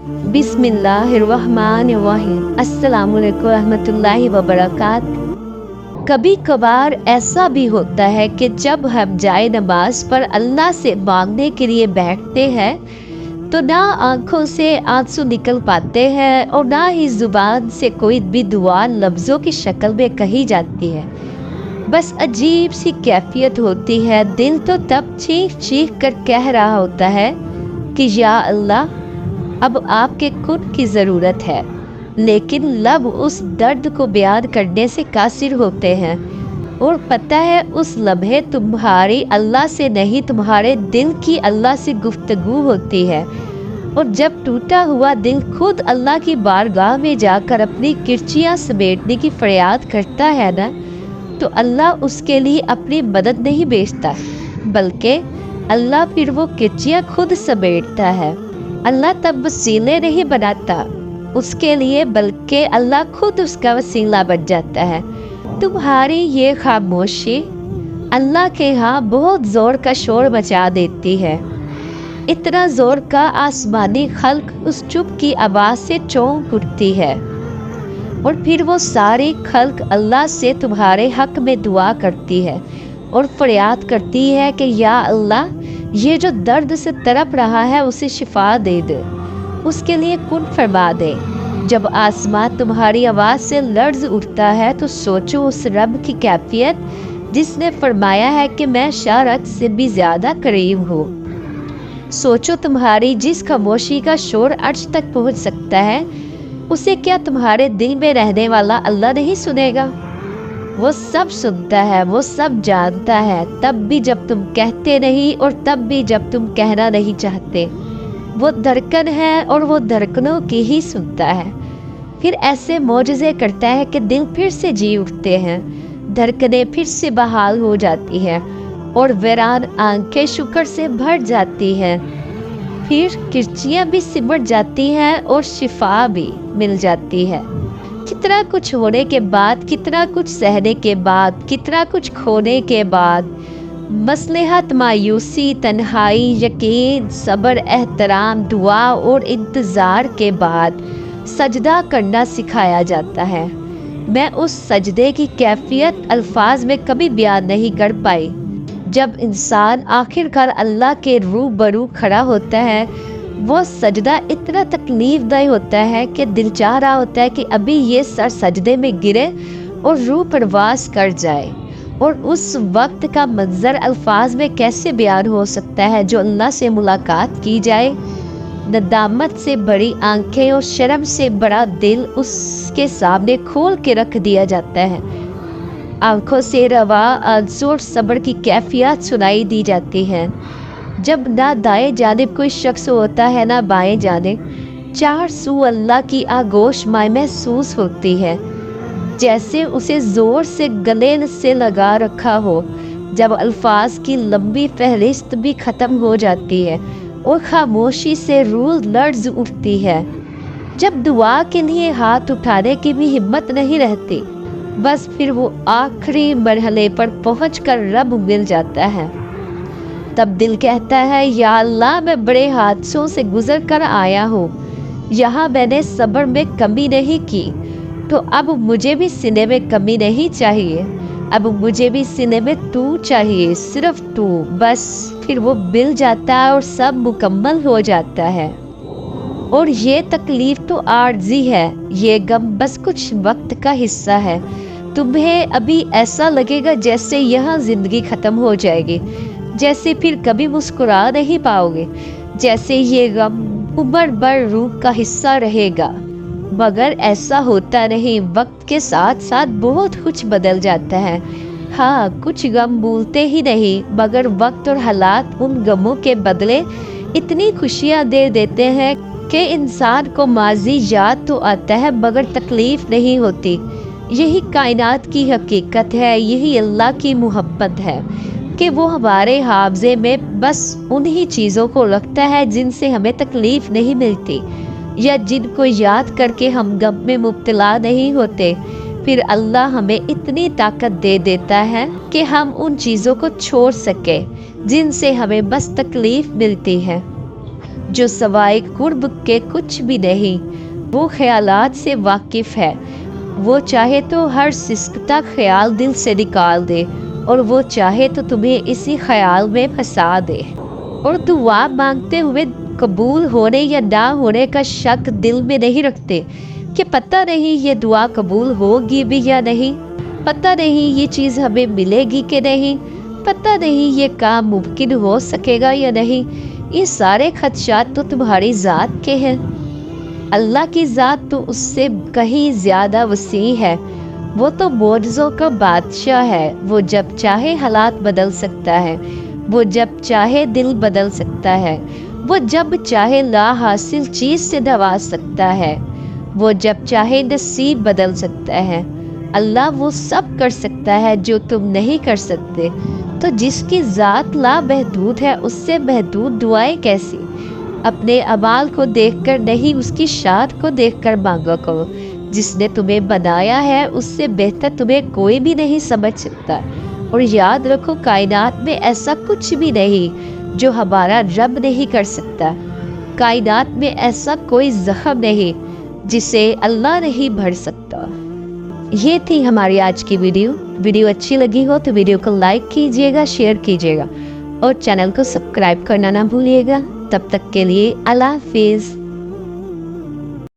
बिस्मिल्लाहिर्रहमानिर्रहीम। अस्सलामुअलैकुम रहमतुल्लाहि व बरकात। कभी कभार ऐसा भी होता है कि जब हम जाए नमाज पर अल्लाह से मांगने के लिए बैठते हैं तो ना आंखों से आंसू निकल पाते हैं और ना ही जुबान से कोई भी दुआ लफ्ज़ों की शक्ल में कही जाती है। बस अजीब सी कैफियत होती है। दिल तो तब चीख चीख कर कह रहा होता है कि या अल्लाह, अब आपके कुन की ज़रूरत है, लेकिन लब उस दर्द को बयान करने से कासिर होते हैं। और पता है उस लम्हे तुम्हारी अल्लाह से नहीं, तुम्हारे दिल की अल्लाह से गुफ्तगू होती है। और जब टूटा हुआ दिल खुद अल्लाह की बारगाह में जाकर अपनी किरचियाँ समेटने की फरियाद करता है ना, तो अल्लाह उसके लिए अपनी मदद नहीं भेजता, बल्कि अल्लाह फिर वो किरचियाँ खुद समेटता है। अल्लाह तब वसीले नहीं बनाता उसके लिए, बल्कि अल्लाह खुद उसका वसीला बन जाता है। तुम्हारी ये खामोशी अल्लाह के यहाँ बहुत ज़ोर का शोर मचा देती है। इतना ज़ोर का आसमानी खल्क उस चुप की आवाज़ से चौंक उठती है। और फिर वो सारी खल्क अल्लाह से तुम्हारे हक में दुआ करती है और फरियाद करती है कि या अल्लाह, ये जो दर्द से तड़प रहा है उसे शिफा दे दे, उसके लिए कुन फरमा दे। जब आसमान तुम्हारी आवाज़ से लर्ज़ उठता है तो सोचो उस रब की कैफियत जिसने फरमाया है कि मैं शारत से भी ज़्यादा करीब हूँ। सोचो तुम्हारी जिस खामोशी का शोर अर्श तक पहुँच सकता है, उसे क्या तुम्हारे दिल में रहने वाला अल्लाह नहीं सुनेगा? वो सब सुनता है, वो सब जानता है, तब भी जब तुम कहते नहीं और तब भी जब तुम कहना नहीं चाहते। वो धड़कन है और वो धड़कनों की ही सुनता है। फिर ऐसे मौजज़े करता है कि दिल फिर से जी उठते हैं, धड़कनें फिर से बहाल हो जाती हैं और वीरान आंखें शुक्र से भर जाती हैं। फिर किरचियाँ भी सिमट जाती हैं और शिफा भी मिल जाती है। कितना कुछ होने के बाद, कितना कुछ सहने के बाद, कितना कुछ खोने के बाद, मसलहत, मायूसी, तन्हाई, यकीन, सब्र, एहतराम, दुआ और इंतज़ार के बाद सजदा करना सिखाया जाता है। मैं उस सजदे की कैफियत अल्फाज में कभी बयान नहीं कर पाई। जब इंसान आखिरकार अल्लाह के रूबरू खड़ा होता है, वो सजदा इतना तकलीफ़देह होता है कि दिल चाह रहा होता है कि अभी ये सर सजदे में गिरे और रूह परवास कर जाए। और उस वक्त का मंजर अल्फाज में कैसे बयान हो सकता है जो अल्लाह से मुलाकात की जाए। नदामत से बड़ी आंखें और शर्म से बड़ा दिल उसके सामने खोल के रख दिया जाता है। आंखों से रवा आंसू और सब्र की कैफियत सुनाई दी जाती है। जब ना दाएं जानिब कोई शख्स होता है ना बाएं जानिब, चार सू अल्लाह की आगोश महसूस होती है, जैसे उसे ज़ोर से गले से लगा रखा हो। जब अल्फाज की लंबी फहरिस्त भी ख़त्म हो जाती है और खामोशी से रूह लर्ज़ उठती है, जब दुआ के लिए हाथ उठाने की भी हिम्मत नहीं रहती, बस फिर वो आखिरी मरहले पर पहुंचकर रब मिल जाता है। तब दिल कहता है, या अल्लाह, मैं बड़े हादसों से गुजर कर आया हूँ, यहाँ मैंने सब्र में कमी नहीं की, तो अब मुझे भी सीने में कमी नहीं चाहिए। अब मुझे भी सीने में तू चाहिए, सिर्फ तू। बस फिर वो मिल जाता है और सब मुकम्मल हो जाता है। और ये तकलीफ तो आर्जी है, ये गम बस कुछ वक्त का हिस्सा है। तुम्हें अभी ऐसा लगेगा जैसे यहाँ ज़िंदगी ख़त्म हो जाएगी, जैसे फिर कभी मुस्कुरा नहीं पाओगे, जैसे ये गम उम्र भर रूह का हिस्सा रहेगा। मगर ऐसा होता नहीं। वक्त के साथ साथ बहुत कुछ बदल जाता है। हाँ, कुछ गम भूलते ही नहीं, मगर वक्त और हालात उन गमों के बदले इतनी खुशियाँ दे देते हैं कि इंसान को माजी याद तो आता है मगर तकलीफ नहीं होती। यही कायनात की हकीकत है, यही अल्लाह की मोहब्बत है कि वो हमारे हाफ़ज़े में बस उन्हीं चीज़ों को रखता है जिनसे हमें तकलीफ़ नहीं मिलती या जिनको याद करके हम गम में मुब्तला नहीं होते। फिर अल्लाह हमें इतनी ताकत दे देता है कि हम उन चीज़ों को छोड़ सके जिनसे हमें बस तकलीफ़ मिलती है। जो सवाए कुर्ब के कुछ भी नहीं, वो ख्यालात से वाकिफ है। वो चाहे तो हर सिसकता ख्याल दिल से निकाल दे, और वो चाहे तो तुम्हें इसी ख्याल में फंसा दे। और दुआ मांगते हुए कबूल होने या ना होने का शक दिल में नहीं रखते कि पता नहीं ये दुआ कबूल होगी भी या नहीं, पता नहीं ये चीज़ हमें मिलेगी कि नहीं, पता नहीं ये काम मुमकिन हो सकेगा या नहीं। ये सारे खदशात तो तुम्हारी ज़ात के हैं। अल्लाह की ज़ात तो उससे कहीं ज़्यादा वसी है। वो तो मौजज़ों का बादशाह है। वो जब चाहे हालात बदल सकता है, वो जब चाहे दिल बदल सकता है, वो जब चाहे ला हासिल चीज़ से नवाज सकता है, वो जब चाहे नसीब बदल सकता है। अल्लाह वो सब कर सकता है जो तुम नहीं कर सकते। तो जिसकी ज़ात ला महदूद है, उससे महदूद दुआएं कैसी? अपने अमाल को देखकर नहीं, उसकी शान को देखकर मांगा करो। जिसने तुम्हें बनाया है उससे बेहतर तुम्हें कोई भी नहीं समझ सकता। और याद रखो, कायनात में ऐसा कुछ भी नहीं जो हमारा रब नहीं कर सकता। कायनात में ऐसा कोई जख्म नहीं जिसे अल्लाह नहीं भर सकता। ये थी हमारी आज की वीडियो अच्छी लगी हो तो वीडियो को लाइक कीजिएगा, शेयर कीजिएगा और चैनल को सब्सक्राइब करना ना भूलिएगा। तब तक के लिए अल्लाह हाफिज़।